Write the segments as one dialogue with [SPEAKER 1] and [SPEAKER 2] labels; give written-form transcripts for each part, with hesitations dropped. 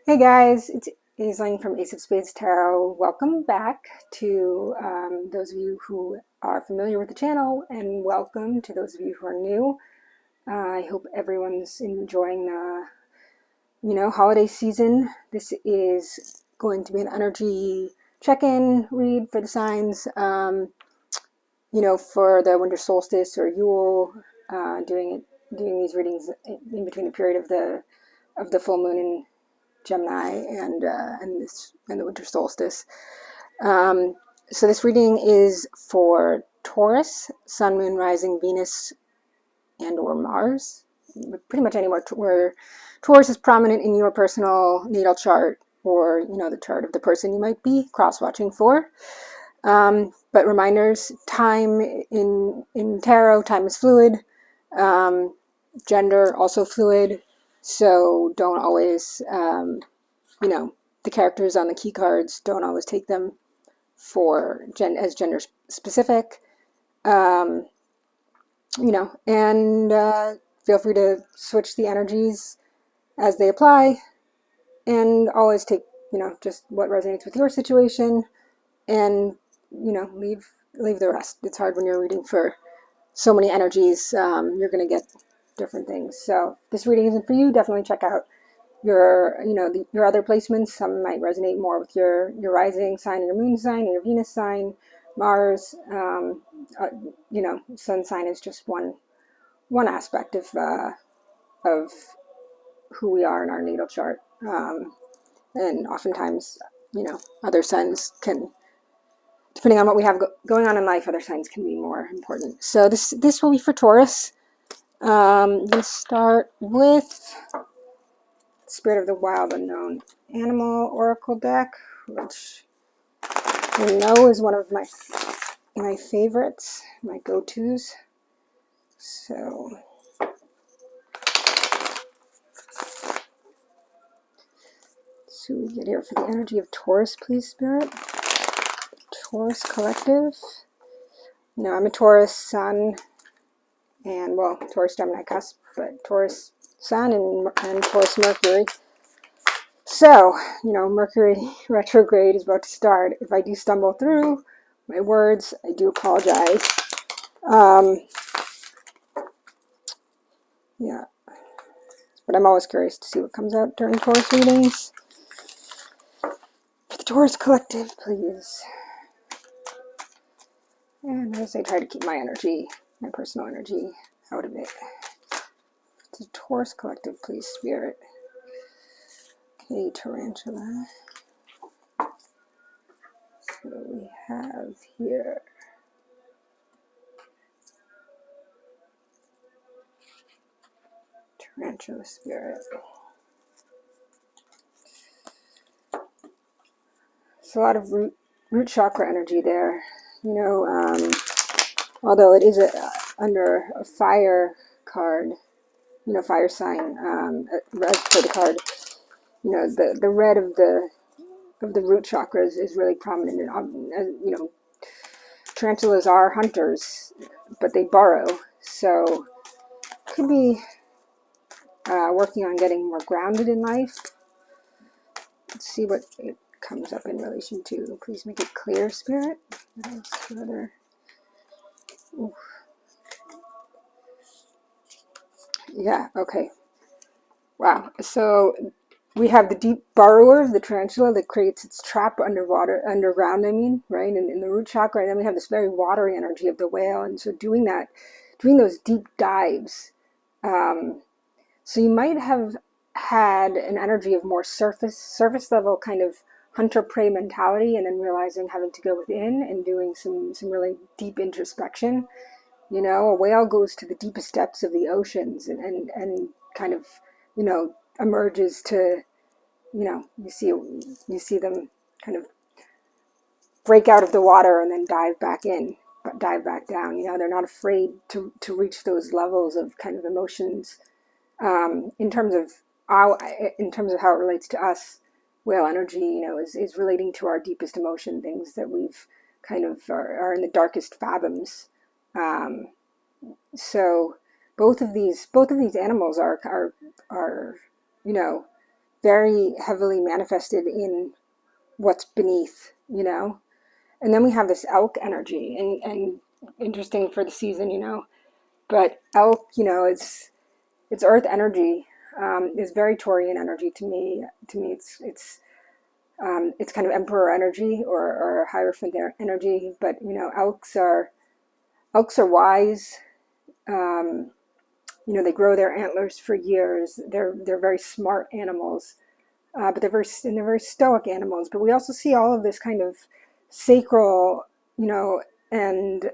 [SPEAKER 1] Hey guys, it's Aisling from Ace of Spades Tarot. Welcome back to those of you who are familiar with the channel, and welcome to those of you who are new. I hope everyone's enjoying the holiday season. This is going to be an energy check-in read for the signs. For the winter solstice or Yule, doing these readings in between the period of the full moon in Gemini and the winter solstice. So this reading is for Taurus, Sun, Moon, Rising, Venus, and or Mars. Pretty much anywhere where Taurus is prominent in your personal natal chart, or the chart of the person you might be cross-watching for. But reminders: time in tarot, time is fluid. Gender also fluid. So don't always, the characters on the key cards, don't always take them as gender specific. And feel free to switch the energies as they apply, and always take, just what resonates with your situation, and, leave the rest. It's hard when you're reading for so many energies. You're going to get different things. So if this reading isn't for you, definitely check out your other placements. Some might resonate more with your rising sign, and your moon sign, and your Venus sign. Mars, sun sign is just one aspect of who we are in our natal chart. And oftentimes, other signs can, depending on what we have going on in life, other signs can be more important. So this will be for Taurus. Let's start with Spirit of the Wild Unknown Animal Oracle deck, which you know is one of my favorites, my go-tos. So we get here for the energy of Taurus, please, Spirit. Taurus Collective. I'm a Taurus Sun, and Taurus Gemini cusp, but Taurus Sun and Taurus Mercury. So, Mercury retrograde is about to start. If I do stumble through my words, I do apologize. Yeah. But I'm always curious to see what comes out during Taurus readings. For the Taurus Collective, please. And as I try to keep my energy, my personal energy, out of it. The Taurus Collective, please, Spirit. Okay, Tarantula. So we have here Tarantula Spirit. It's a lot of root chakra energy there. Although it is under a fire card, fire sign, as per the card, the red of the root chakras is really prominent. And tarantulas are hunters, but they burrow, so could be working on getting more grounded in life. Let's see what it comes up in relation to. Please make it clear, Spirit. That's another. Ooh. Yeah, okay. Wow. So we have the deep burrower, the tarantula, that creates its trap underground, right? And in the root chakra, and then we have this very watery energy of the whale. And so doing those deep dives. So you might have had an energy of more surface level kind of hunter-prey mentality, and then realizing having to go within and doing some really deep introspection. A whale goes to the deepest depths of the oceans and kind of, emerges to, you see them kind of break out of the water and then dive back down. They're not afraid to reach those levels of kind of emotions. In terms of how it relates to us, whale energy, is relating to our deepest emotion, things that we've kind of are in the darkest fathoms. So both of these animals are very heavily manifested in what's beneath, you know. And then we have this elk energy, and interesting for the season, you know. But elk, you know, it's earth energy, is very Taurian energy to me. To me, it's kind of emperor energy, or Hierophant energy. But you know, elks are wise. Um, you know, they grow their antlers for years. They're very smart animals, but they're very stoic animals. But we also see all of this kind of sacral, you know, and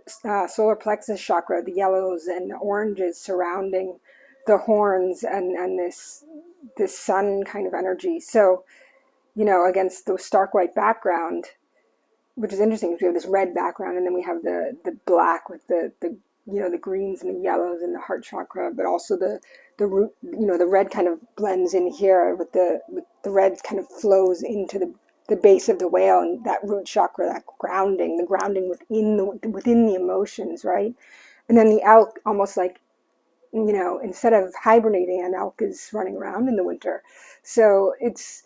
[SPEAKER 1] solar plexus chakra, the yellows and the oranges surrounding the horns, and this sun kind of energy. So, you know, against the stark white background, which is interesting because we have this red background, and then we have the black with the you know, the greens and the yellows and the heart chakra, but also the root, you know, the red kind of blends in here with the red kind of flows into the base of the whale, and that root chakra, that grounding, the grounding within the emotions, right? And then the elk, almost like, you know, instead of hibernating, an elk is running around in the winter. So it's,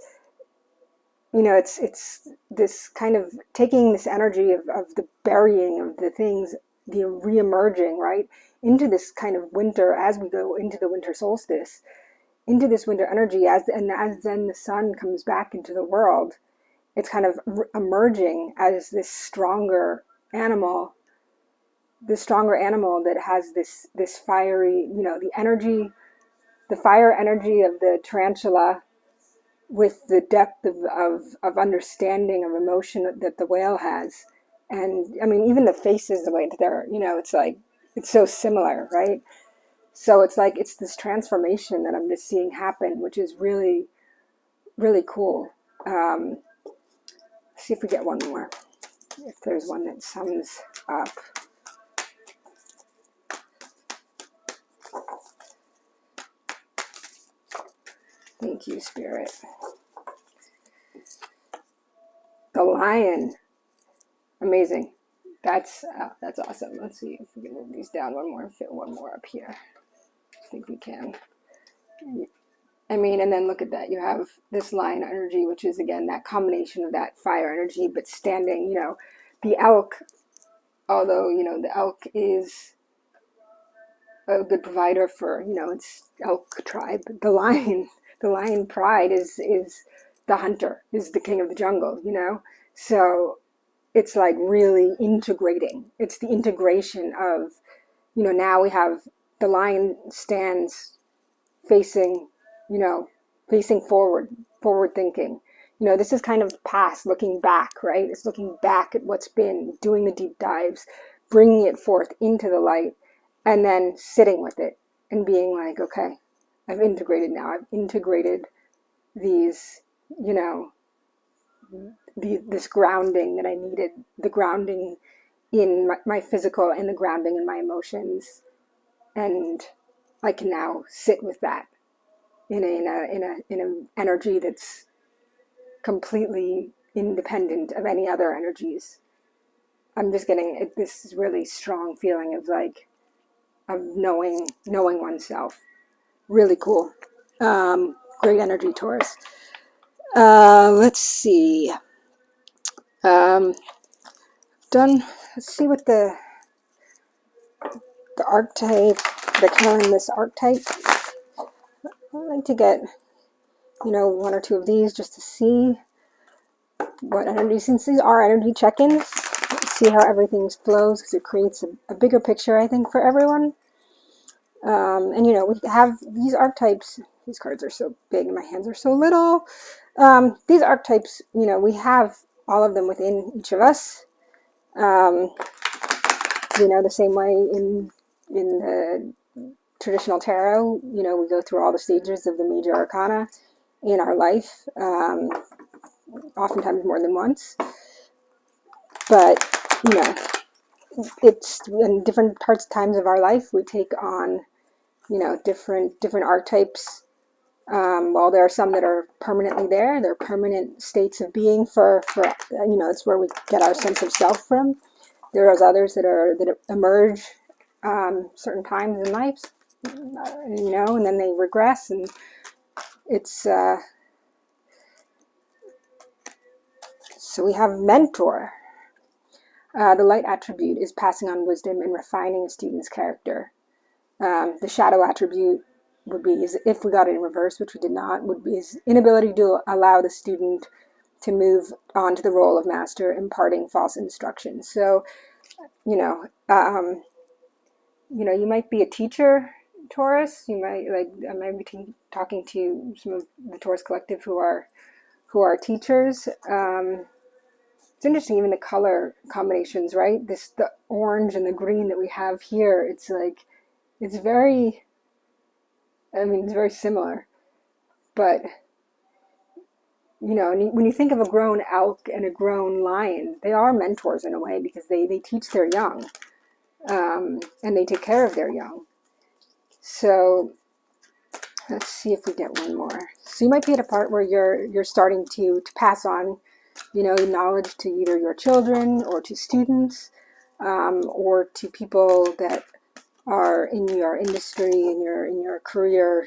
[SPEAKER 1] you know, it's this kind of taking this energy of the burying of the things, the re-emerging, right, into this kind of winter, as we go into the winter solstice, into this winter energy, as then the sun comes back into the world. It's kind of emerging as this stronger animal, that has this fiery, you know, the fire energy of the tarantula, with the depth of understanding of emotion that the whale has. And I mean, even the faces, the way that they're, you know, it's like, it's so similar, right? So it's like, it's this transformation that I'm just seeing happen, which is really, really cool. See if we get one more, if there's one that sums up. Thank you, Spirit. The lion. Amazing. That's awesome. Let's see if we can move these down one more, fit one more up here. I think we can. I mean, and then look at that. You have this lion energy, which is, again, that combination of that fire energy, but standing, you know, the elk, although, you know, the elk is a good provider for, you know, its elk tribe. The lion pride is the hunter, is the king of the jungle, you know? So it's like really integrating. It's the integration of, you know, now we have the lion stands facing, you know, facing forward thinking. You know, this is kind of past, looking back, right? It's looking back at what's been, doing the deep dives, bringing it forth into the light, and then sitting with it and being like, okay, I've integrated now. I've integrated these, you know, this grounding that I needed, the grounding in my physical and the grounding in my emotions. And I can now sit with that in an energy that's completely independent of any other energies. I'm just getting this really strong feeling of like, of knowing oneself. Really cool. Great energy, Taurus. Let's see. Done. Let's see what the archetype, the this archetype. I'd like to get, you know, one or two of these just to see what energy, since these are energy check-ins, see how everything flows, because it creates a bigger picture, I think, for everyone. And, you know, we have these archetypes. These cards are so big and my hands are so little. These archetypes, you know, we have all of them within each of us. You know, the same way in the traditional tarot, you know, we go through all the stages of the major arcana in our life, oftentimes more than once. But, you know, it's in different times of our life, we take on, you know, different archetypes. While there are some that are permanently there, they're permanent states of being for you know, it's where we get our sense of self from. There are others that emerge certain times in life, you know, and then they regress, and it's So we have mentor. The light attribute is passing on wisdom and refining a student's character. The shadow attribute would be, is if we got it in reverse, which we did not, would be his inability to allow the student to move on to the role of master, imparting false instructions. So, you know, you might be a teacher, Taurus. You might I might be talking to some of the Taurus collective who are teachers. It's interesting, even the color combinations, right? The orange and the green that we have here. It's like, it's very, it's very similar, but when you think of a grown elk and a grown lion, they are mentors in a way, because they teach their young, and they take care of their young. So let's see if we get one more. So you might be at a part where you're starting to pass on, knowledge to either your children or to students, or to people that are in your industry, in your career,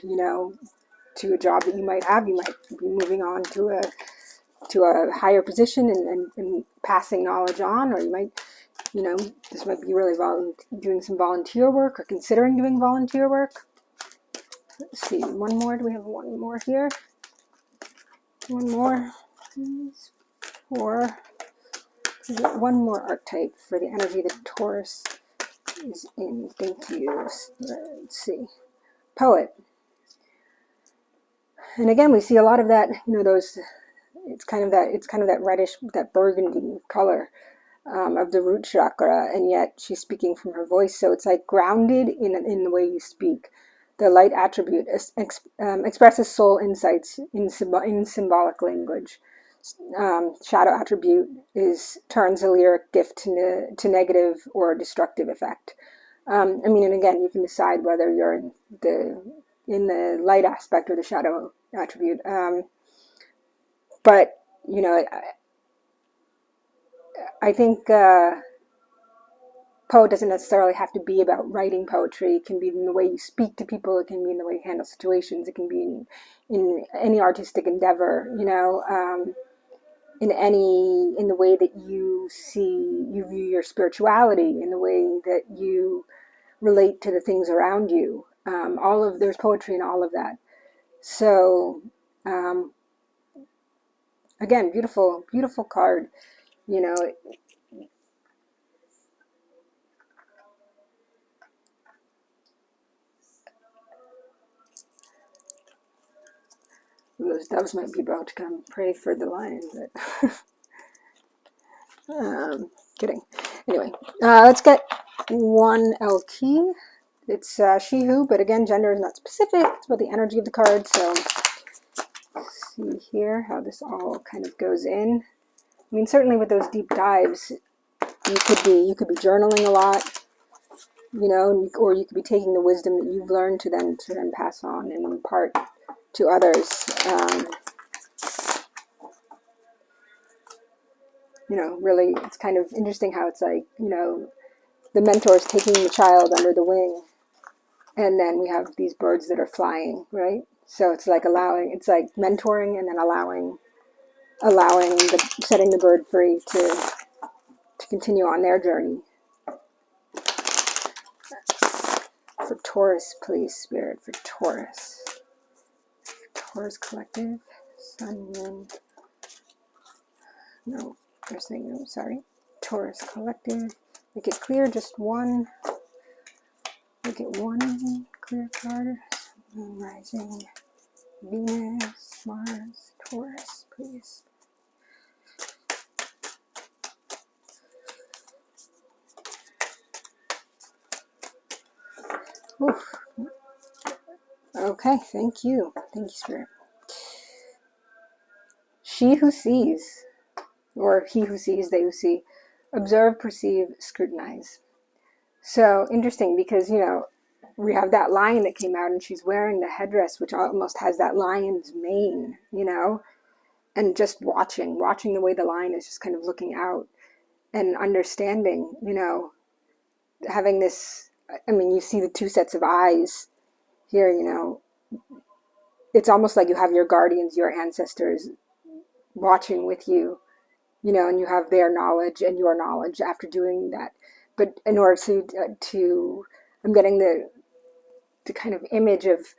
[SPEAKER 1] to a job that you might have. You might be moving on to a higher position and passing knowledge on, or you might, this might be really doing some volunteer work or considering doing volunteer work. Let's see, one more. Do we have one more here? One more. Or one more archetype for the energy that Taurus is in. Thank you. Let's see. Poet. And again, we see a lot of that, those, it's kind of that reddish, that burgundy color of the root chakra, and yet she's speaking from her voice, so it's like grounded in the way you speak. The light attribute expresses soul insights in symbolic language. Shadow attribute turns a lyric gift to negative or destructive effect. And again, you can decide whether you're in the light aspect or the shadow attribute. But I think poet doesn't necessarily have to be about writing poetry. It can be in the way you speak to people. It can be in the way you handle situations. It can be in any artistic endeavor. In the way that you view your spirituality, in the way that you relate to the things around you. There's poetry in all of that. So, again, beautiful, beautiful card. Those doves might be about to come pray for the lion, but kidding. Anyway, let's get one LT. It's she, who, but again, gender is not specific. It's about the energy of the card. So let's see here how this all kind of goes in. Certainly with those deep dives, you could be journaling a lot, or you could be taking the wisdom that you've learned to then pass on and impart to others. Really, it's kind of interesting how it's like, the mentor is taking the child under the wing, and then we have these birds that are flying, right? So it's like it's like mentoring and then allowing setting the bird free to continue on their journey. For Taurus, please, Spirit, for Taurus. Taurus collective, Sun, Moon. No, they're saying no, sorry. Taurus collective. Make it clear, just one. Make it one clear card. Moon, rising, Venus, Mars, Taurus, please. Oof. Okay, thank you. Thank you, Spirit. She who sees, or he who sees, they who see, observe, perceive, scrutinize. So interesting, because, we have that lion that came out and she's wearing the headdress, which almost has that lion's mane, and just watching the way the lion is just kind of looking out and understanding, having this, you see the two sets of eyes here, it's almost like you have your guardians, your ancestors watching with you and you have their knowledge and your knowledge after doing that. But in order to I'm getting the kind of image of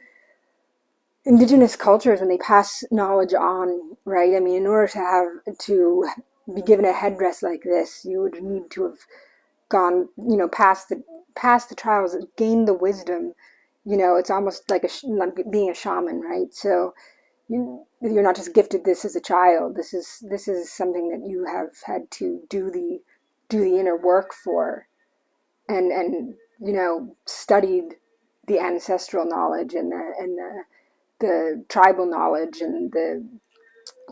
[SPEAKER 1] indigenous cultures when they pass knowledge on, right? I mean, in order to be given a headdress like this, you would need to have gone, past the trials, gained the wisdom. It's almost like like being a shaman, right? So you're not just gifted this as a child. This is something that you have had to do the inner work for, and studied the ancestral knowledge and the tribal knowledge and the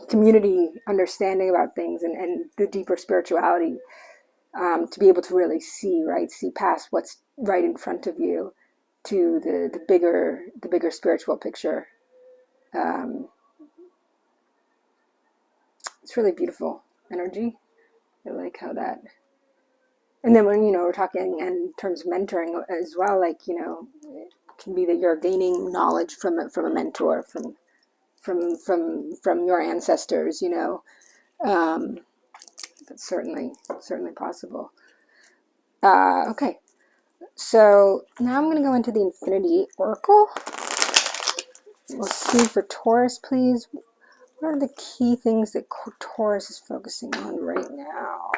[SPEAKER 1] community understanding about things, and the deeper spirituality, to be able to really see past what's right in front of you to the bigger spiritual picture. It's really beautiful energy. I like how that. And then when we're talking in terms of mentoring as well, like it can be that you're gaining knowledge from a mentor, from your ancestors. That's certainly possible. Okay, so now I'm going to go into the Infinity Oracle. We'll see for Taurus, please. What are the key things that Taurus is focusing on right now?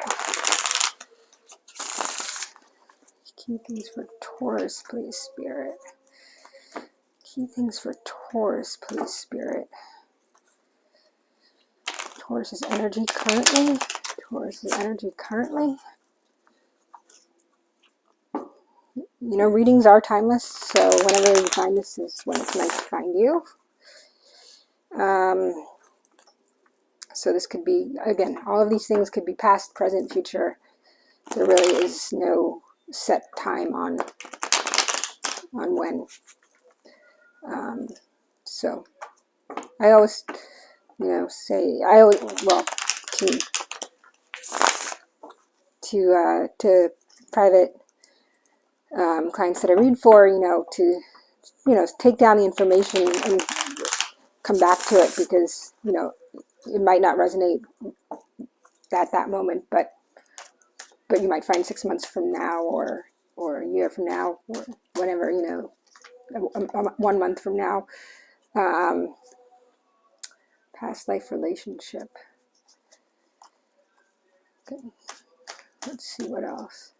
[SPEAKER 1] Key things for Taurus, please, Spirit. Key things for Taurus, please, Spirit. Taurus's energy currently. Taurus's energy currently. Readings are timeless, so whenever you find this is when it's meant to find you. So this could be, again, all of these things could be past, present, future. There really is no set time on when. So I always, say, to private clients that I read for, to take down the information and come back to it, because it might not resonate at that moment, but you might find 6 months from now, or a year from now, or whenever, 1 month from now. Past life relationship. Okay, let's see what else.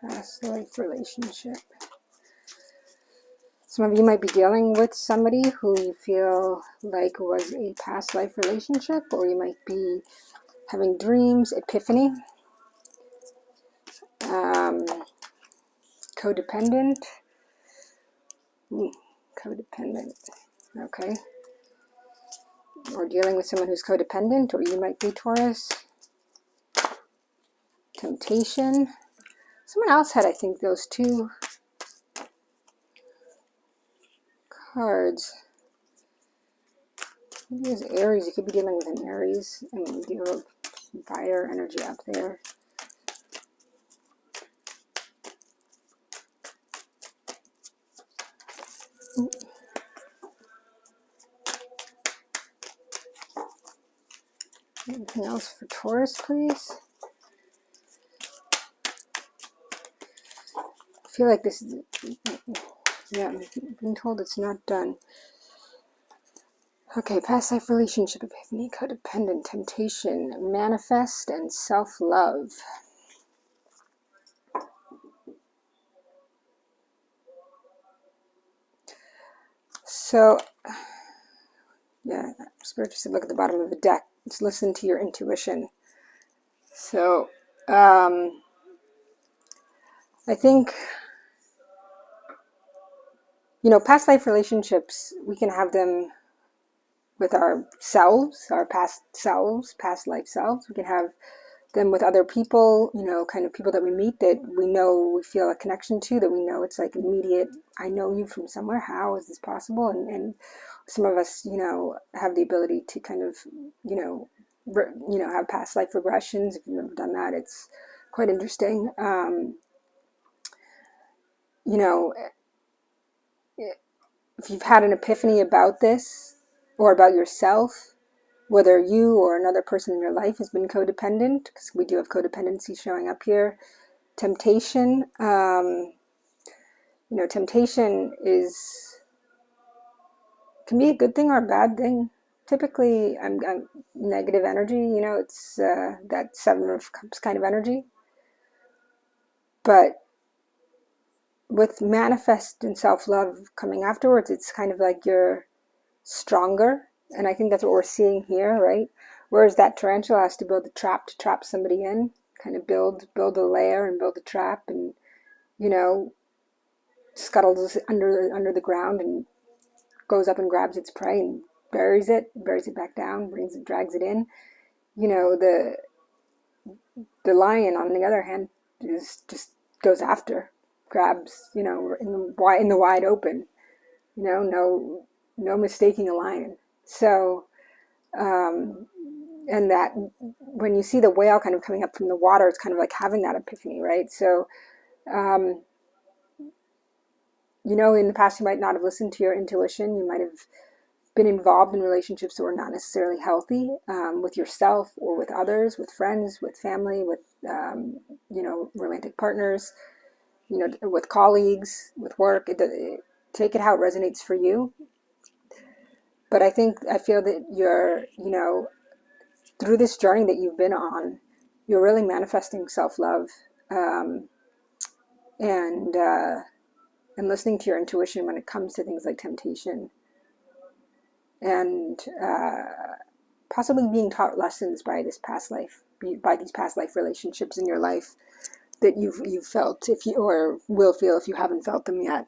[SPEAKER 1] Past life relationship. Some of you might be dealing with somebody who you feel like was a past life relationship, or you might be having dreams, epiphany, codependent. Codependent, okay. Or dealing with someone who's codependent, or you might be Taurus. Temptation. Someone else had, I think, those two cards. Maybe it was Aries. You could be dealing with an Aries. I mean, you have fire energy up there. Anything else for Taurus, please? I feel like this is, yeah, I'm being told it's not done. Okay, past life relationship, epiphany, codependent, temptation, manifest, and self-love. So, yeah, Spirit just said look at the bottom of the deck. Let's listen to your intuition. So, I think, past life relationships, we can have them with ourselves, our past selves, past life selves. We can have them with other people, kind of people that we meet that we feel a connection to, that we know it's like immediate, I know you from somewhere, how is this possible? And some of us, have the ability to kind of, have past life regressions. If you've never done that, it's quite interesting. If you've had an epiphany about this, or about yourself, whether you or another person in your life has been codependent, because we do have codependency showing up here. Temptation, temptation can be a good thing or a bad thing. Typically, I'm negative energy, it's that Seven of Cups kind of energy. But with manifest and self-love coming afterwards, it's kind of like you're stronger. And I think that's what we're seeing here, right? Whereas that tarantula has to build a trap to trap somebody in, kind of build a lair and build a trap, and scuttles under the ground and goes up and grabs its prey and buries it back down, drags it in. The lion, on the other hand, just goes after, grabs, in the wide open. No mistaking a lion. So, and that when you see the whale kind of coming up from the water, it's kind of like having that epiphany, right? So, in the past you might not have listened to your intuition. You might have been involved in relationships that were not necessarily healthy, with yourself or with others, with friends, with family, with romantic partners, with colleagues, with work. Take it how it resonates for you. But I feel that you're, through this journey that you've been on, you're really manifesting self-love, and listening to your intuition when it comes to things like temptation, and possibly being taught lessons by these past life relationships in your life that you've felt, or will feel if you haven't felt them yet.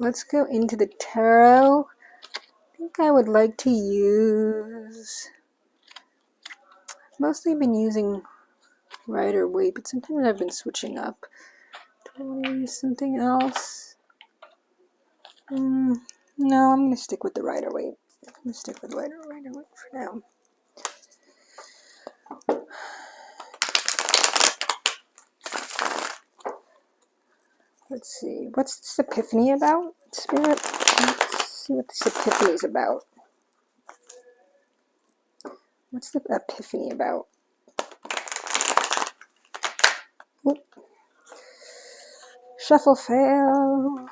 [SPEAKER 1] Let's go into the tarot. I think I would like to use, I've mostly been using Rider-Waite, but sometimes I've been switching up. Do I want to use something else? No, I'm going to stick with the Rider-Waite. I'm going to stick with Rider-Waite for now. Let's see. What's this epiphany about, Spirit? Let's see what this epiphany is about. What's the epiphany about? Oop. Shuffle fail.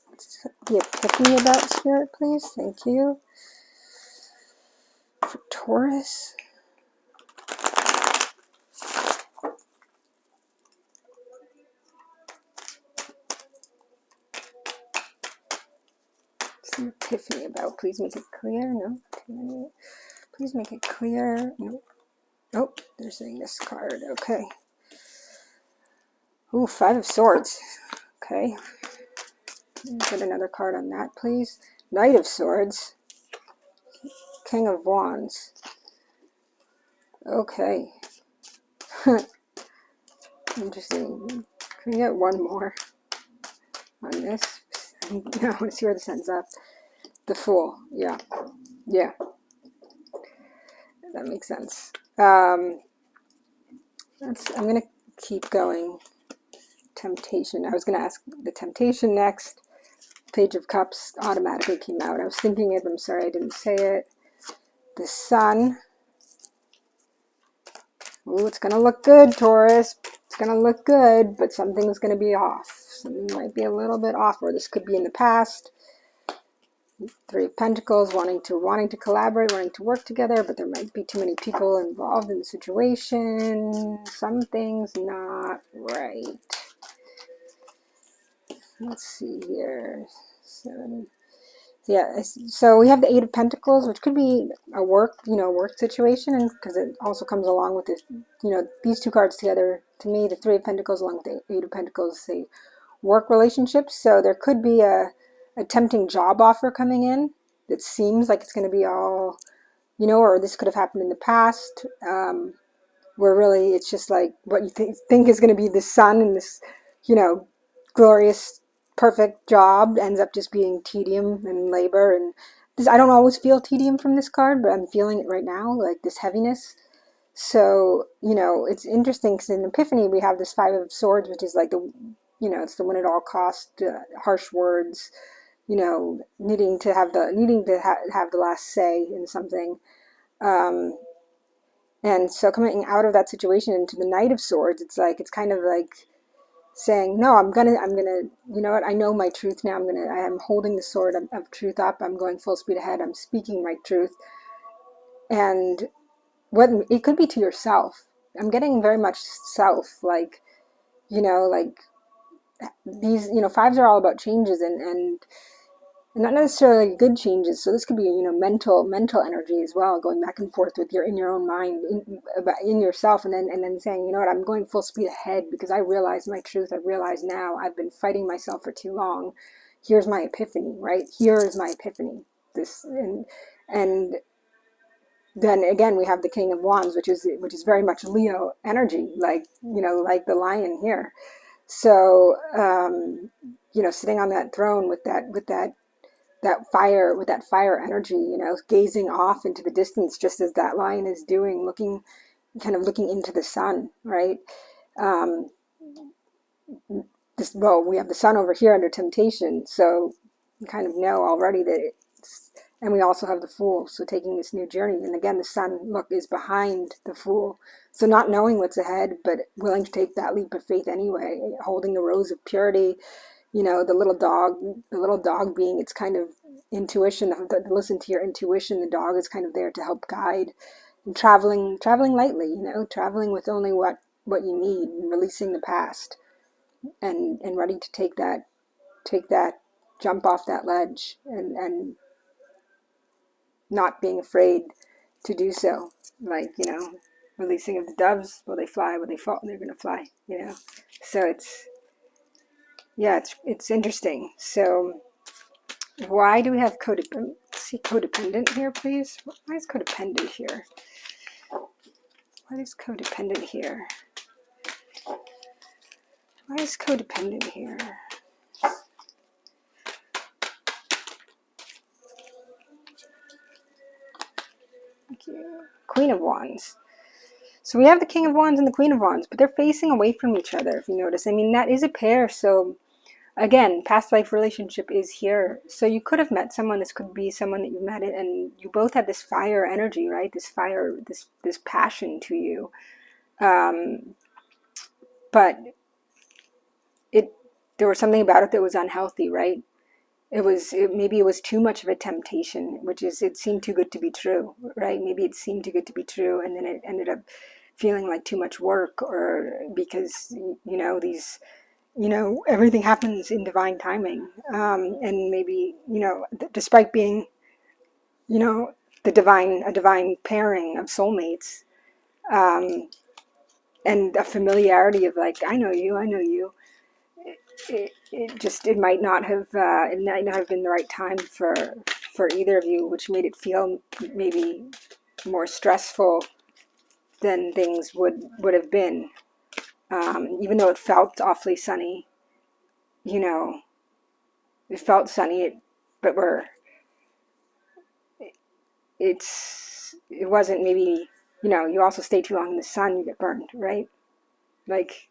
[SPEAKER 1] What's the epiphany about, Spirit, please? Thank you. For Taurus. What's the epiphany about? Please make it clear. No? Please make it clear. Nope. Nope. They're saying this card. Okay. Ooh, Five of Swords. Okay. Get another card on that, please. Knight of Swords. King of Wands. Okay. Interesting. Can we get one more on this? I want to see where this ends up. The Fool. Yeah. Yeah. That makes sense. I'm going to keep going. Temptation. I was going to ask the temptation next. Page of Cups automatically came out. I was thinking it, but I'm sorry I didn't say it. The Sun. Ooh, it's going to look good, Taurus. It's going to look good, but something's going to be off. Something might be a little bit off, or this could be in the past. Three of Pentacles, wanting to collaborate, wanting to work together, but there might be too many people involved in the situation. Something's not right. Let's see here. 7. Yeah, so we have the Eight of Pentacles, which could be a work situation, and because it also comes along with this, these two cards together. To me, the Three of Pentacles along with the Eight of Pentacles say work relationships. So there could be a tempting job offer coming in that seems like it's going to be all, or this could have happened in the past, where really it's just like what you think is going to be the sun and this, glorious, perfect job ends up just being tedium and labor. And this, I don't always feel tedium from this card, but I'm feeling it right now, like this heaviness. So, it's interesting because in Epiphany we have this Five of Swords, which is like the, it's the win at all cost, harsh words, needing to have the last say in something. Um, and so coming out of that situation into the Knight of Swords, it's kind of like saying, no, I'm gonna, you know what, I know my truth now. I am holding the sword of truth up. I'm going full speed ahead. I'm speaking my truth. And what it could be to yourself. I'm getting very much self, like, like these, fives are all about changes and not necessarily good changes. So this could be, mental energy as well, going back and forth with in your own mind, in yourself, and then saying, you know what, I'm going full speed ahead because I realize my truth. I realize now I've been fighting myself for too long. Here's my epiphany, right? Here is my epiphany. This and then again we have the King of Wands, which is very much Leo energy, like like the lion here. So sitting on that throne with that fire energy, gazing off into the distance, just as that lion is doing, looking into the sun, right? Um, we have the sun over here under temptation, so you kind of know already that and we also have the Fool, so taking this new journey. And again, the sun, look, is behind the Fool. So not knowing what's ahead, but willing to take that leap of faith anyway, holding the rose of purity, the little dog being its kind of intuition, to listen to your intuition. The dog is kind of there to help guide, and traveling lightly, traveling with only what you need, and releasing the past, and ready to take that jump off that ledge, and not being afraid to do so. Like, releasing of the doves, will they fly, will they fall, they're going to fly, so it's interesting. So why do we have codependent? See codependent here, please. Why is codependent here? What is codependent here? Why is codependent here? Thank you. Queen of Wands. So we have the King of Wands and the Queen of Wands, but they're facing away from each other, if you notice. I mean, that is a pair, so again, past life relationship is here. So you could have met someone. This could be someone that you met, and you both had this fire energy, right? This fire, this passion to you. But there was something about it that was unhealthy, right? Maybe it was too much of a temptation, it seemed too good to be true, right? Maybe it seemed too good to be true, and then it ended up feeling like too much work, or because these everything happens in divine timing, and maybe despite being a divine pairing of soulmates, and a familiarity of like, I know you. It might not have been the right time for either of you, which made it feel maybe more stressful than things would have been, even though it felt awfully sunny. It felt sunny, but it wasn't. Maybe you also stay too long in the sun, you get burned, right? Like,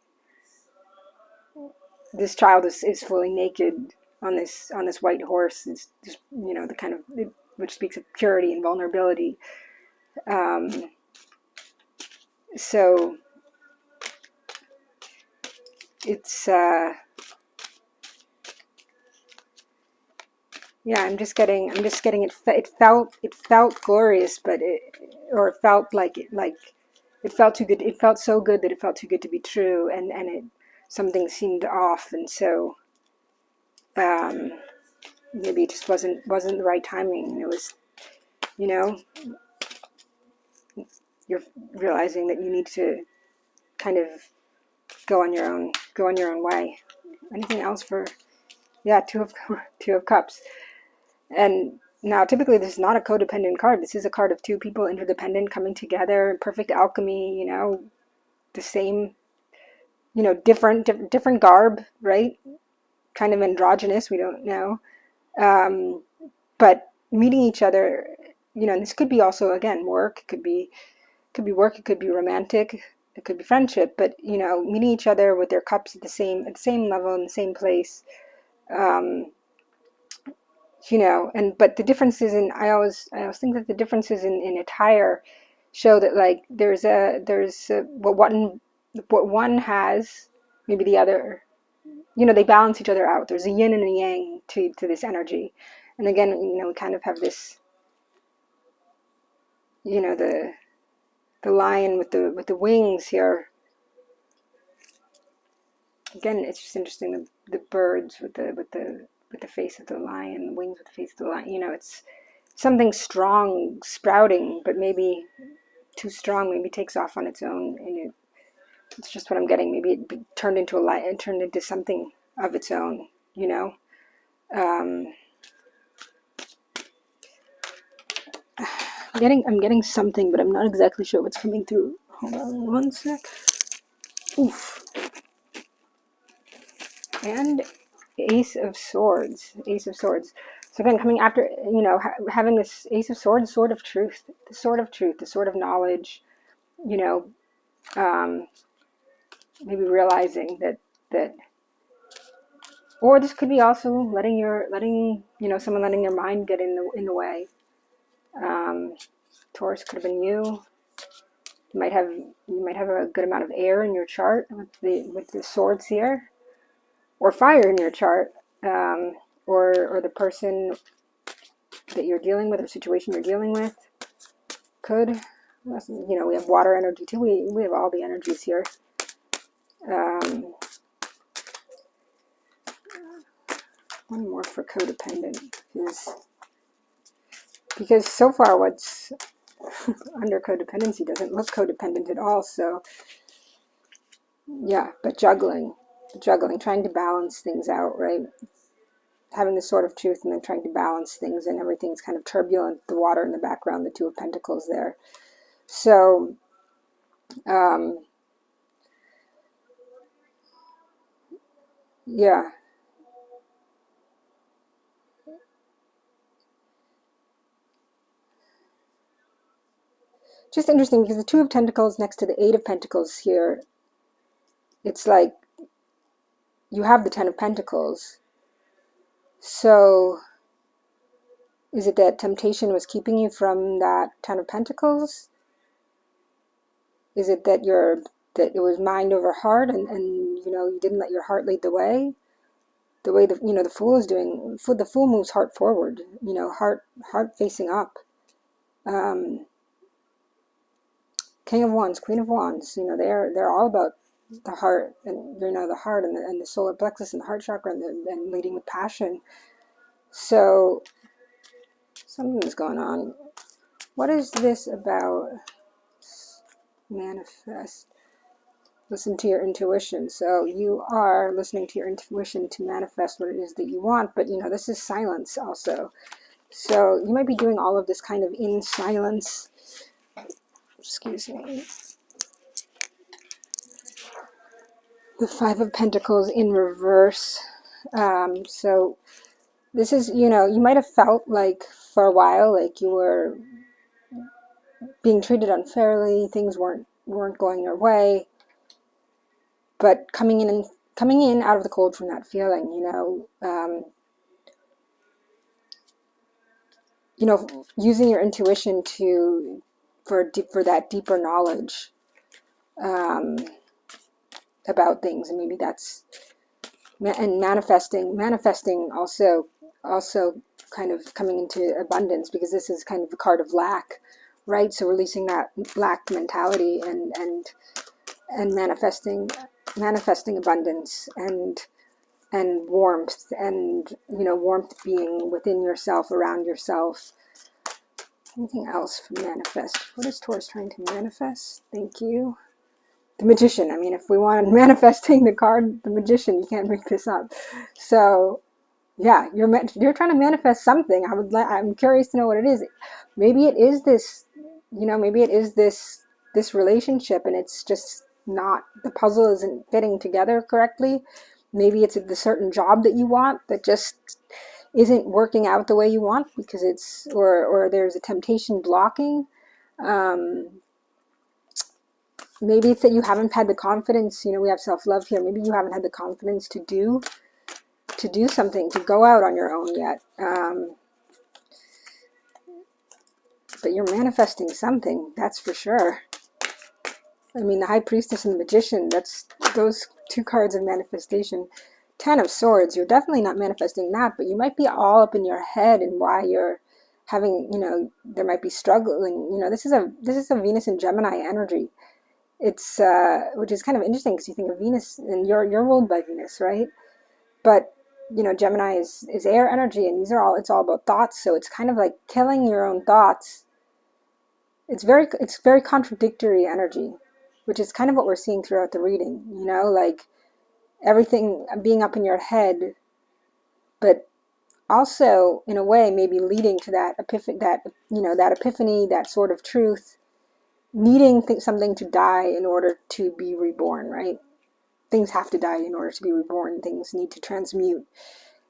[SPEAKER 1] this child is fully naked on this white horse. It's just the kind of, which speaks of purity and vulnerability. So it's I'm just getting it felt glorious, but it felt like it felt too good. It felt so good that it felt too good to be true, and something seemed off, and so maybe it just wasn't the right timing. It was, you're realizing that you need to kind of go on your own way. Anything else for two of cups. And now typically this is not a codependent card. This is a card of two people interdependent, coming together, perfect alchemy, the same, different garb, right? Kind of androgynous, we don't know. But meeting each other, and this could be also, again, work. It could be work, it could be romantic, it could be friendship, but meeting each other with their cups at the same level, in the same place, you know, but the differences in, I always think that the differences in attire show that like there's what one has, maybe the other, you know, they balance each other out. There's a yin and a yang to this energy. And again, you know, we kind of have this, you know, the lion with the wings here. Again, it's just interesting, the birds with the face of the lion, the wings with the face of the lion. You know, it's something strong sprouting, but maybe too strong, maybe takes off on its own, and it's just what I'm getting. Maybe it turned into a light, it turned into something of its own, you know. I'm getting something, but I'm not exactly sure what's coming through. Hold on one sec. Oof. And Ace of Swords. Ace of Swords. So again, coming after, you know, having this Ace of Swords, Sword of Truth. The Sword of Truth, the Sword of Knowledge, you know, maybe realizing that or this could be also letting you know, someone letting their mind get in the way. Taurus could have been you. You might have a good amount of air in your chart with the swords here, or fire in your chart, or the person that you're dealing with or situation you're dealing with could, you know, we have water energy too. We have all the energies here. One more for codependent, because so far what's under codependency doesn't look codependent at all. So yeah, but juggling, trying to balance things out, right? Having the Sword of Truth and then trying to balance things, and everything's kind of turbulent. The water in the background, the Two of Pentacles there. So yeah. Just interesting, because the Two of Pentacles next to the Eight of Pentacles here, it's like you have the Ten of Pentacles. So is it that temptation was keeping you from that Ten of Pentacles? Is it that it was mind over heart, and you know, you didn't let your heart lead the way? The way you know, the Fool is doing. The Fool moves heart forward. You know, heart facing up. King of Wands, Queen of Wands. You know, they're all about the heart, and you know, the heart and the solar plexus and the heart chakra, and leading with passion. So something is going on. What is this about? Manifest. Listen to your intuition. So you are listening to your intuition to manifest what it is that you want, but you know, this is silence also. So you might be doing all of this kind of in silence. Excuse me. The Five of Pentacles in reverse. So this is, you know, you might have felt like for a while like you were being treated unfairly, things weren't going your way, but coming in out of the cold from that feeling, using your intuition for that deeper knowledge about things, and maybe that's manifesting also kind of coming into abundance, because this is kind of a card of lack, right? So releasing that lack mentality and manifesting abundance and warmth, and warmth being within yourself, around yourself. Anything else for manifest? What is Taurus trying to manifest? Thank you. The Magician. I mean, if we wanted manifesting the card, the Magician, you can't make this up. So yeah, you're trying to manifest something. I'm curious to know what it is. Maybe it is this, maybe it is this relationship, and it's just not, the puzzle isn't fitting together correctly. Maybe it's the certain job that you want that just isn't working out the way you want, because it's, or there's a temptation blocking. Maybe it's that you haven't had the confidence. We have self-love here. Maybe you haven't had the confidence to do to do something, to go out on your own yet. But you're manifesting something, that's for sure. I mean, the High Priestess and the Magician, that's those two cards of manifestation. Ten of Swords, you're definitely not manifesting that, but you might be all up in your head and why you're having, there might be struggling. This is a Venus and Gemini energy. It's which is kind of interesting because you think of Venus and you're ruled by Venus, right? But Gemini is air energy, and it's all about thoughts. So it's kind of like killing your own thoughts. It's very contradictory energy, which is kind of what we're seeing throughout the reading. Like everything being up in your head, but also in a way maybe leading to that epiphany, that sort of truth, needing something to die in order to be reborn, right? Things have to die in order to be reborn. Things need to transmute.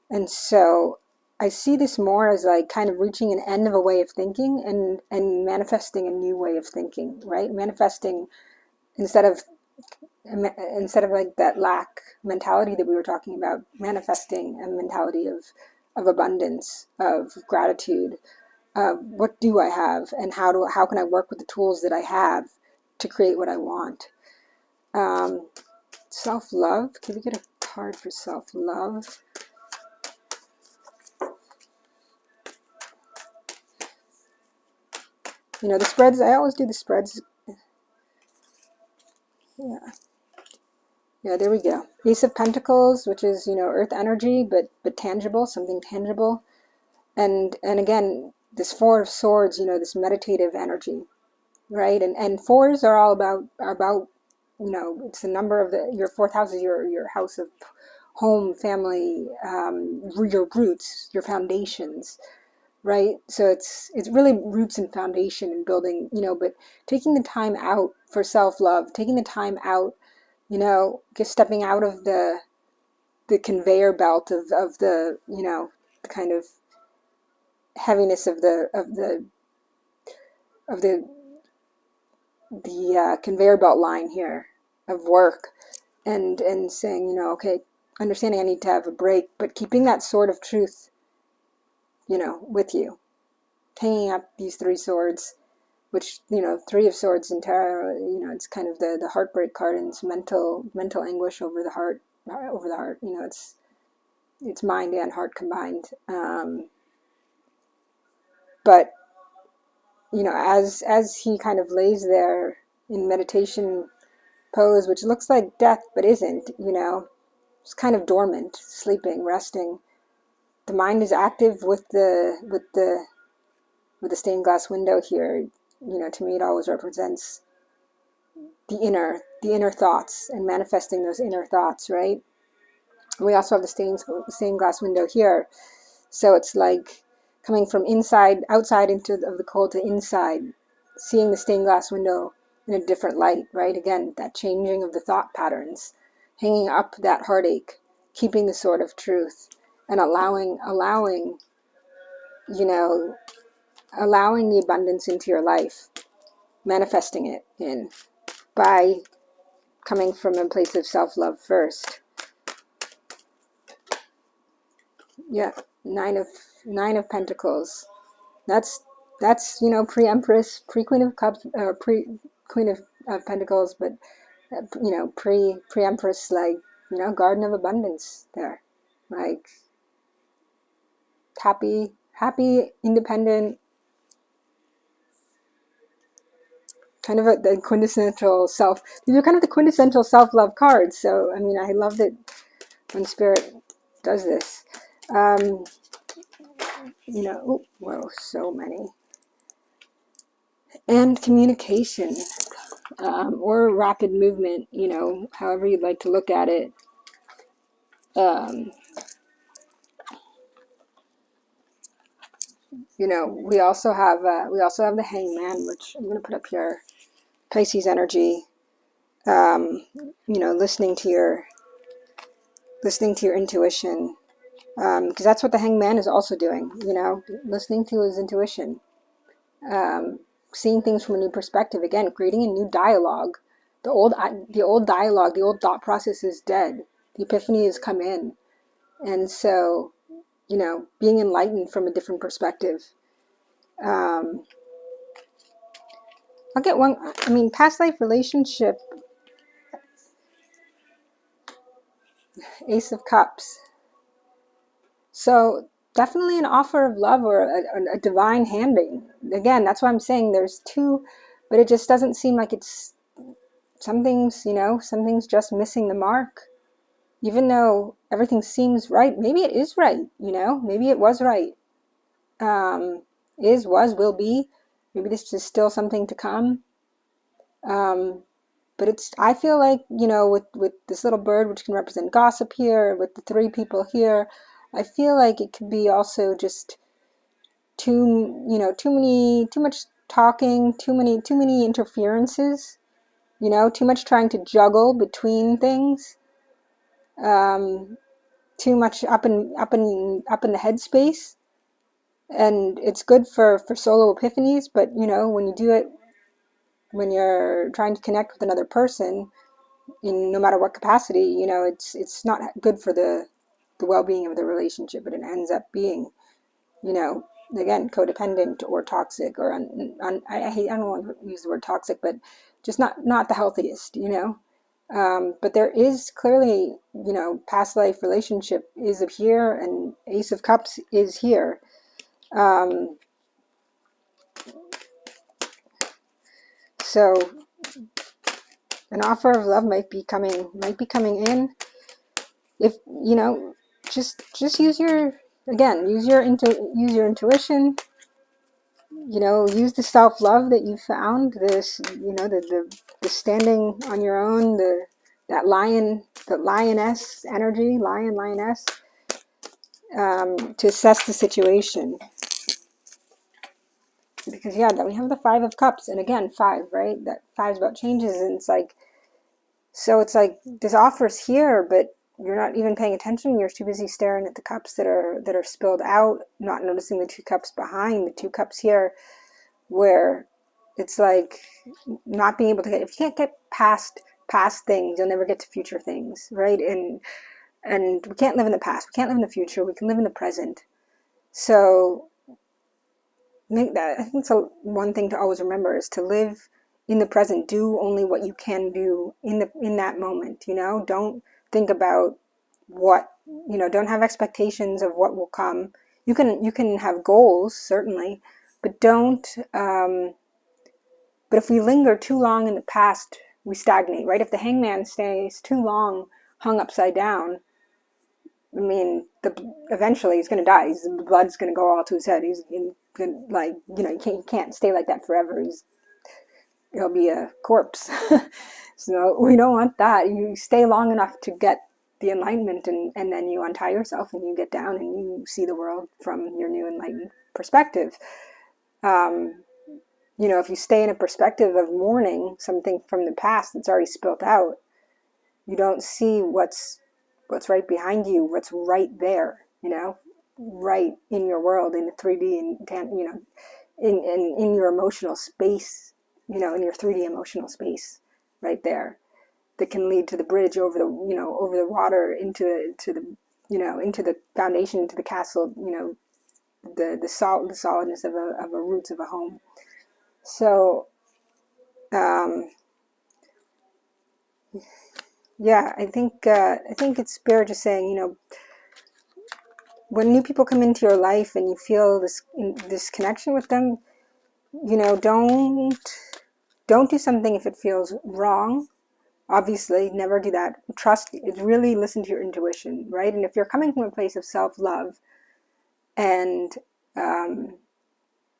[SPEAKER 1] And so I see this more as like kind of reaching an end of a way of thinking and manifesting a new way of thinking, right? Manifesting instead of like that lack mentality that we were talking about, manifesting a mentality of abundance, of gratitude, of what do I have and how can I work with the tools that I have to create what I want. Self-love. Can we get a card for self-love? The spreads, I always do the spreads. Yeah, there we go. Ace of Pentacles, which is, earth energy, but tangible, something tangible. And again, this Four of Swords, this meditative energy, right? And fours are all about, it's the number of your fourth house is your house of home, family, your roots, your foundations, right? So it's really roots and foundation and building, but taking the time out for self-love, taking the time out, just stepping out of the conveyor belt of the, the kind of heaviness of the conveyor belt line here of work, and saying, okay, understanding I need to have a break, but keeping that sword of truth, with you, hanging up these three swords, which, Three of Swords in tarot, it's kind of the heartbreak card, and it's mental anguish over the heart, it's mind and heart combined. But as he kind of lays there in meditation pose, which looks like death but isn't, it's kind of dormant, sleeping, resting. The mind is active with the stained glass window here. To me it always represents the inner thoughts and manifesting those inner thoughts, right? We also have the stained glass window here, so it's like coming from outside of the cold to inside, seeing the stained glass window in a different light, right? Again, that changing of the thought patterns, hanging up that heartache, keeping the sword of truth, and allowing the abundance into your life, manifesting it in by coming from a place of self-love first. Yeah, Nine of Pentacles. That's pre-Empress, pre-Queen of Cups, pre-Queen of Pentacles, but pre-Empress, like, Garden of Abundance there, like happy, independent, kind of the quintessential self. These are kind of the quintessential self-love cards. So I mean, I love that when Spirit does this. Whoa, so many. And communication, or rapid movement, however you'd like to look at it. We also have the Hangman, which I'm going to put up here. Pisces energy. Listening to your intuition, because that's what the Hangman is also doing. Listening to his intuition, seeing things from a new perspective. Again, creating a new dialogue. The old dialogue, the old thought process is dead. The epiphany has come in. And so, being enlightened from a different perspective. I'll get one. I mean, past life relationship, Ace of Cups. So definitely an offer of love or a divine handing. Again, that's why I'm saying there's two, but it just doesn't seem like it's something's just missing the mark. Even though everything seems right, maybe it is right, maybe it was right. Is, was, will be. Maybe this is still something to come. But I feel like, with this little bird, which can represent gossip here, with the three people here, I feel like it could be also just too much talking, too many interferences, too much trying to juggle between things, too much up in the headspace. And it's good for solo epiphanies, but when you do it, when you're trying to connect with another person, in no matter what capacity, it's not good for the well-being of the relationship, but it ends up being, again, codependent or toxic, or I don't want to use the word toxic, but just not the healthiest, but there is clearly, past life relationship is here, and Ace of Cups is here. So an offer of love might be coming in. If just use your intuition. Use the self-love that you found. This, the standing on your own, that lioness energy, lioness, to assess the situation. Because we have the Five of Cups, and again, five, right? That five's about changes, and it's like this offer's here, but you're not even paying attention. You're too busy staring at the cups that are spilled out, not noticing the two cups behind, the two cups here, where it's like not being able to if you can't get past things, you'll never get to future things, right? And we can't live in the past, we can't live in the future, we can live in the present. So I think it's one thing to always remember, is to live in the present. Do only what you can do in that moment. Don't think about what, don't have expectations of what will come. You can have goals, certainly, but don't. But if we linger too long in the past, we stagnate, right? If the hangman stays too long hung upside down, I mean, eventually he's going to die. The blood's going to go all to his head. He's you can't stay like that forever. He'll be a corpse. So we don't want that. You stay long enough to get the enlightenment, and then you untie yourself and you get down and you see the world from your new enlightened perspective. If you stay in a perspective of mourning something from the past that's already spilt out, you don't see what's right behind you, what's right there, right in your world, in the 3D, and in your emotional space, in your 3D emotional space, right there, that can lead to the bridge over the water, into the foundation, into the castle, the solidness of a roots of a home. So I think it's Spirit just saying, when new people come into your life and you feel this connection with them, don't do something if it feels wrong. Obviously, never do that. Trust, really listen to your intuition, right? And if you're coming from a place of self-love, and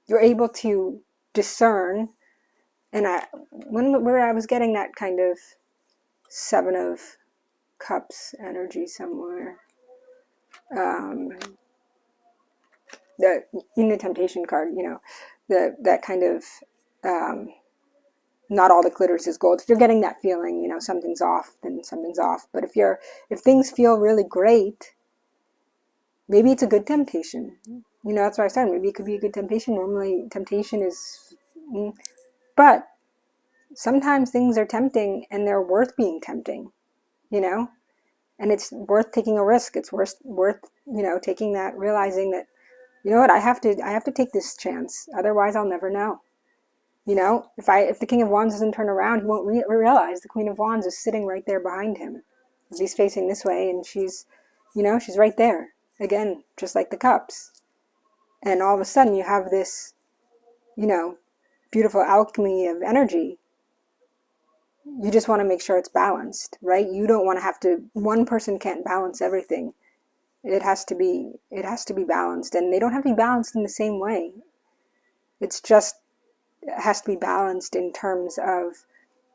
[SPEAKER 1] you're able to discern, and where I was getting that kind of Seven of Cups energy somewhere, in the Temptation card, that kind of, not all that glitters is gold. If you're getting that feeling, something's off, then something's off. But if things feel really great, maybe it's a good temptation. That's what I said. Maybe it could be a good temptation. Normally, temptation is, but sometimes things are tempting and they're worth being tempting, And it's worth taking a risk. It's worth, you know, taking that, realizing that, you know what, I have to take this chance. Otherwise I'll never know. You know, if the King of Wands doesn't turn around, he won't realize the Queen of Wands is sitting right there behind him. If he's facing this way, and she's, you know, she's right there. Again, just like the cups. And all of a sudden you have this, you know, beautiful alchemy of energy. You just want to make sure it's balanced, right? You don't want to have to, one person can't balance everything. It has to be balanced, and they don't have to be balanced in the same way. It's just, it has to be balanced in terms of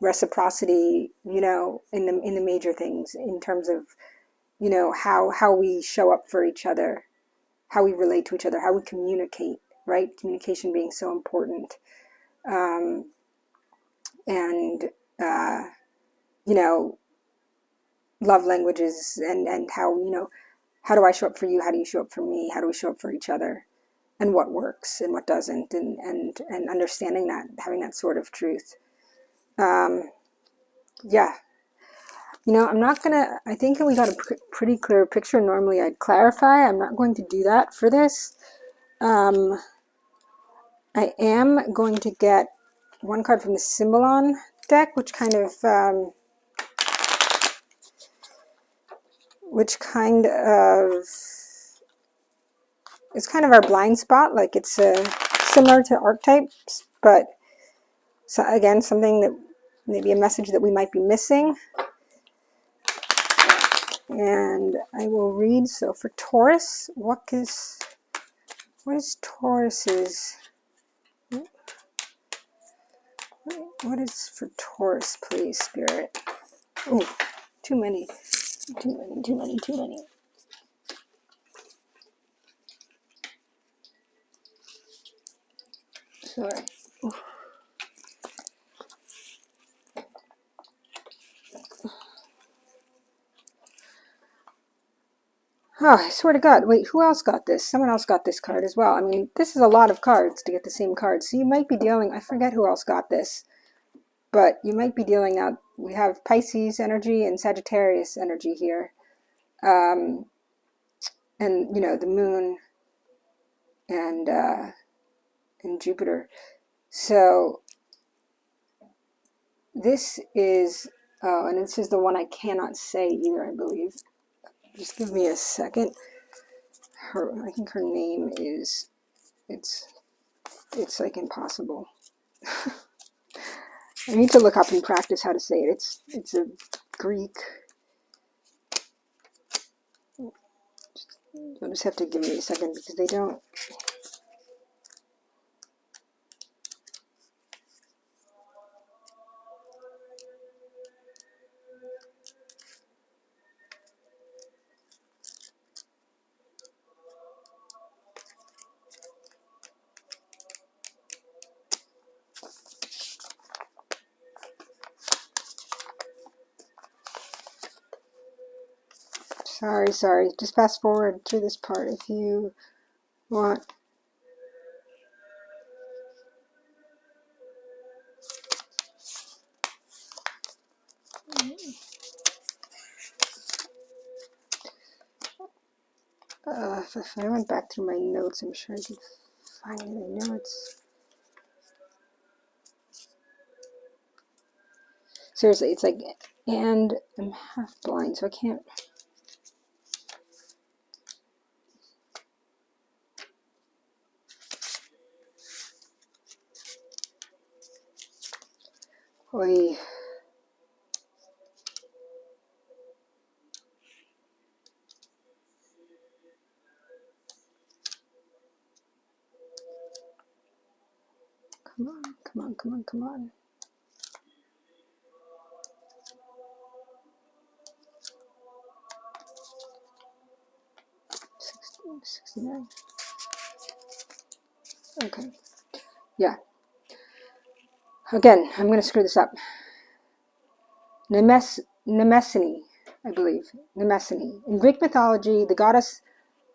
[SPEAKER 1] reciprocity, you know, in the major things, in terms of, you know, how we show up for each other, how we relate to each other, how we communicate, right? Communication being so important. And you know, love languages, and how, you know, how do I show up for you? How do you show up for me? How do we show up for each other? And what works and what doesn't, and understanding that, having that sort of truth. Yeah. You know, I'm not gonna, I think we got a pretty clear picture. Normally I'd clarify. I'm not going to do that for this. I am going to get one card from the Symbolon deck, which kind of it's kind of our blind spot. Like, it's similar to archetypes, but so again, something that maybe a message that we might be missing. And I will read. So for Taurus, what is Taurus's, what is for Taurus, please, Spirit? Oh, too many. Sorry. Oof. Oh, I swear to God. Wait, who else got this? Someone else got this card as well. I mean, this is a lot of cards to get the same card. So you might be dealing, I forget who else got this, but you might be dealing out, we have Pisces energy and Sagittarius energy here. And, you know, the moon and Jupiter. So this is, oh, and this is the one I cannot say either, I believe. Just give me a second. I think her name is, it's like impossible. I need to look up and practice how to say it. It's a Greek. You'll just have to give me a second because they don't. Sorry. Just fast forward through this part if you want. If I went back through my notes, I'm sure I could find it. I know it's... Seriously, it's like, and I'm half blind, so I can't... Oy. Come on. 69. Okay. Yeah. Again, I'm going to screw this up. Namaste, I believe. Namaste. In Greek mythology, the goddess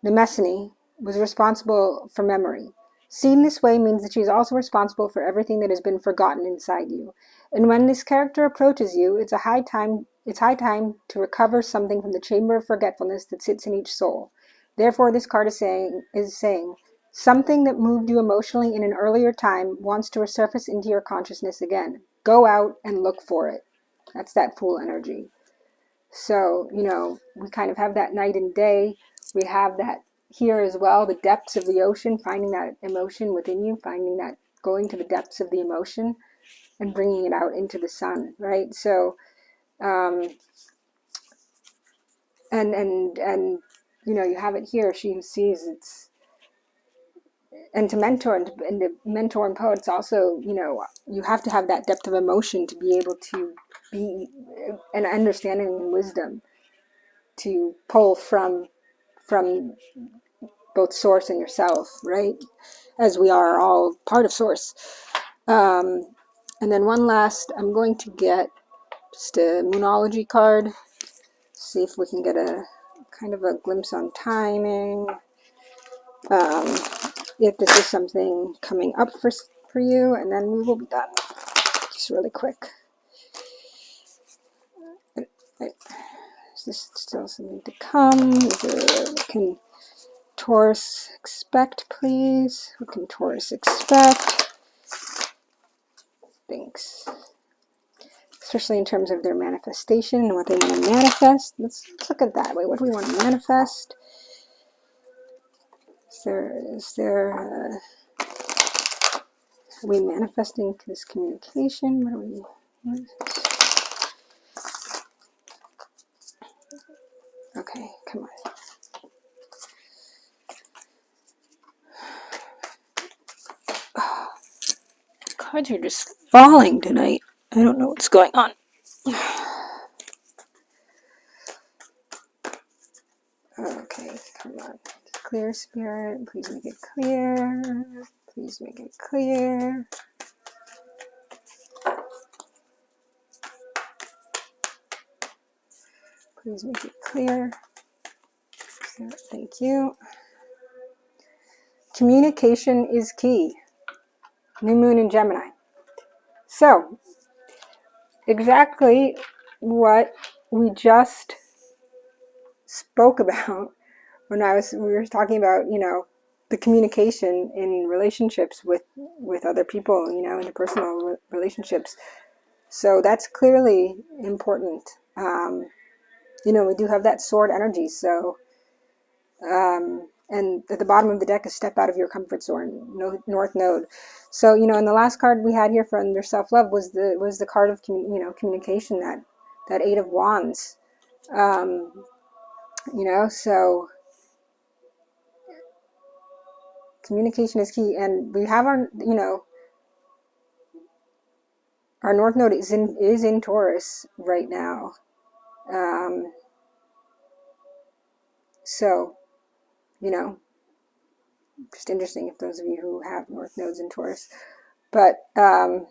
[SPEAKER 1] Namaste was responsible for memory. Seen this way means that she is also responsible for everything that has been forgotten inside you. And when this character approaches you, it's a high time It's high time to recover something from the chamber of forgetfulness that sits in each soul. Therefore, this card is saying something that moved you emotionally in an earlier time wants to resurface into your consciousness again. Go out and look for it. That's that Fool energy. So, you know, we kind of have that night and day. We have that here as well, the depths of the ocean, finding that emotion within you, finding that, going to the depths of the emotion and bringing it out into the sun, right? So, and you know, you have it here. She who sees, it's, and to mentor and to mentor and poets also, you know, you have to have that depth of emotion to be able to be an understanding and wisdom to pull from both source and yourself, right? As we are all part of source. And then one last, I'm going to get just a Moonology card. See if we can get a kind of a glimpse on timing. If this is something coming up for you, and then we will be done. Just really quick. Is this still something to come? Can Taurus expect, please? What can Taurus expect? Thanks. Especially in terms of their manifestation and what they want to manifest. Let's look at that way. What do we want to manifest? Are we manifesting this communication? What is this? Okay, come on. Oh, cards are just falling tonight. I don't know what's going on. Okay, come on. Clear, Spirit. Please make it clear. Please make it clear. Please make it clear. Thank you. Communication is key. New moon in Gemini. So, exactly what we just spoke about when we were talking about, you know, the communication in relationships with other people, you know, interpersonal relationships. So that's clearly important. You know, we do have that sword energy. So, and at the bottom of the deck is step out of your comfort zone, North Node. So, you know, and the last card we had here for under self-love was the card of, you know, communication, that Eight of Wands. You know, so communication is key, and we have our, you know, our North Node is in Taurus right now. So, you know, just interesting if those of you who have North Nodes in Taurus. But that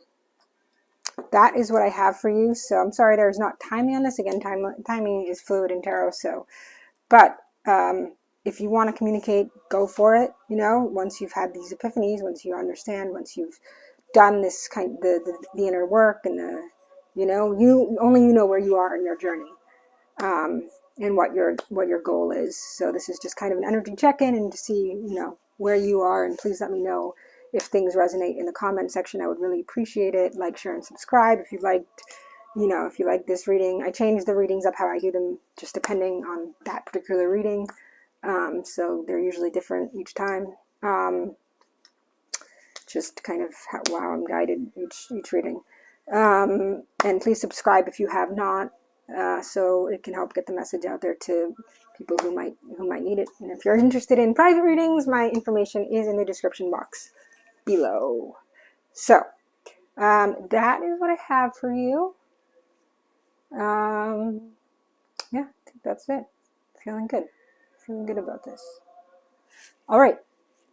[SPEAKER 1] is what I have for you. So I'm sorry there's not timing on this. Again, timing is fluid in tarot. So, but if you want to communicate, go for it. You know, once you've had these epiphanies, once you understand, once you've done this kind, the inner work, and the, you know, you know where you are in your journey, and what your goal is. So this is just kind of an energy check-in, and to see, you know, where you are. And please let me know if things resonate in the comment section. I would really appreciate it. Like, share, and subscribe if you liked, you know, if you like this reading. I change the readings up how I do them, just depending on that particular reading. So they're usually different each time. Just kind of how I'm guided each reading. And please subscribe if you have not, so it can help get the message out there to people who might need it. And if you're interested in private readings, my information is in the description box below. So that is what I have for you. Yeah, I think that's it. Feeling good about this. All right,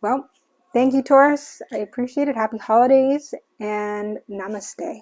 [SPEAKER 1] well, thank you, Taurus. I appreciate it. Happy holidays, and namaste.